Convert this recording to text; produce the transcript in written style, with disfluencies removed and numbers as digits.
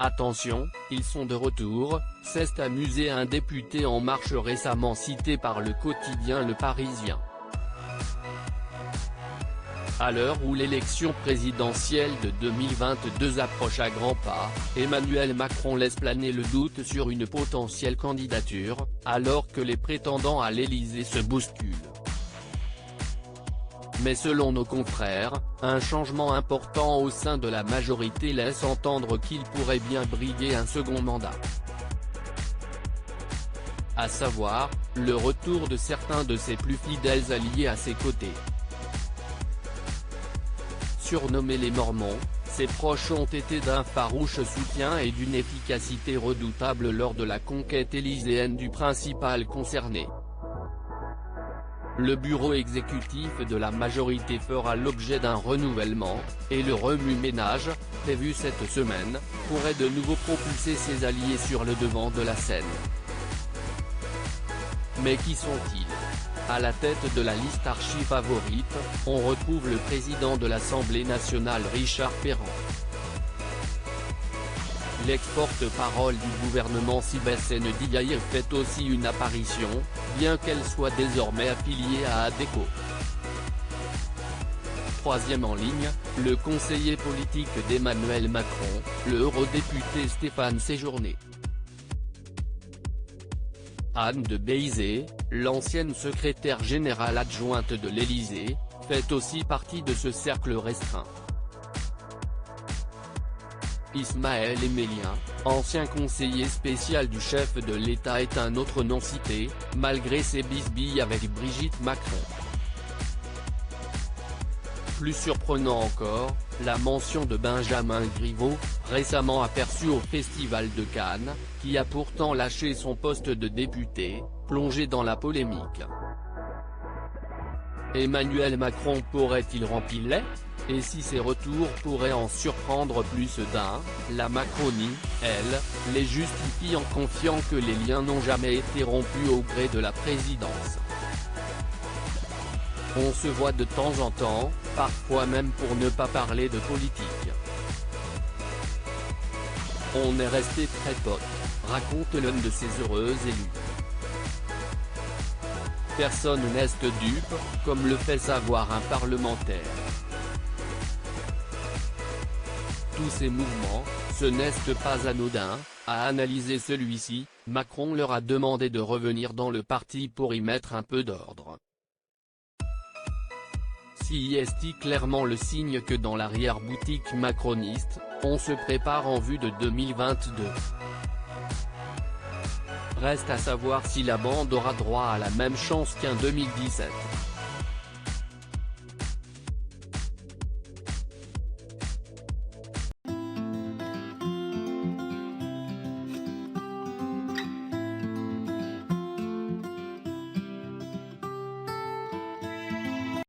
Attention, ils sont de retour, s'est amusé un député En Marche récemment cité par le quotidien Le Parisien. À l'heure où l'élection présidentielle de 2022 approche à grands pas, Emmanuel Macron laisse planer le doute sur une potentielle candidature, alors que les prétendants à l'Élysée se bousculent. Mais selon nos confrères, un changement important au sein de la majorité laisse entendre qu'il pourrait bien briguer un second mandat. À savoir, le retour de certains de ses plus fidèles alliés à ses côtés. Surnommés les Mormons, ses proches ont été d'un farouche soutien et d'une efficacité redoutable lors de la conquête élyséenne du principal concerné. Le bureau exécutif de la majorité fera l'objet d'un renouvellement, et le remue-ménage, prévu cette semaine, pourrait de nouveau propulser ses alliés sur le devant de la scène. Mais qui sont-ils ? À la tête de la liste archi-favorite, on retrouve le président de l'Assemblée nationale Richard Ferrand. L'ex-porte-parole du gouvernement Sébastien Diaye fait aussi une apparition, bien qu'elle soit désormais affiliée à ADECO. Troisième en ligne, le conseiller politique d'Emmanuel Macron, le eurodéputé Stéphane Séjourné. Anne de Beyzé, l'ancienne secrétaire générale adjointe de l'Élysée, fait aussi partie de ce cercle restreint. Ismaël Emelien, ancien conseiller spécial du chef de l'État est un autre non cité, malgré ses bisbilles avec Brigitte Macron. Plus surprenant encore, la mention de Benjamin Griveaux, récemment aperçu au Festival de Cannes, qui a pourtant lâché son poste de député, plongé dans la polémique. Emmanuel Macron pourrait-il remplir? Et si ces retours pourraient en surprendre plus d'un, la Macronie, elle, les justifie en confiant que les liens n'ont jamais été rompus au gré de la présidence. On se voit de temps en temps, parfois même pour ne pas parler de politique. On est resté très potes, raconte l'un de ses heureux élus. Personne n'est dupe, comme le fait savoir un parlementaire. Tous ces mouvements, ce n'est pas anodin, a analysé celui-ci, Macron leur a demandé de revenir dans le parti pour y mettre un peu d'ordre. Si est clairement le signe que dans l'arrière-boutique macroniste, on se prépare en vue de 2022. Reste à savoir si la bande aura droit à la même chance qu'en 2017.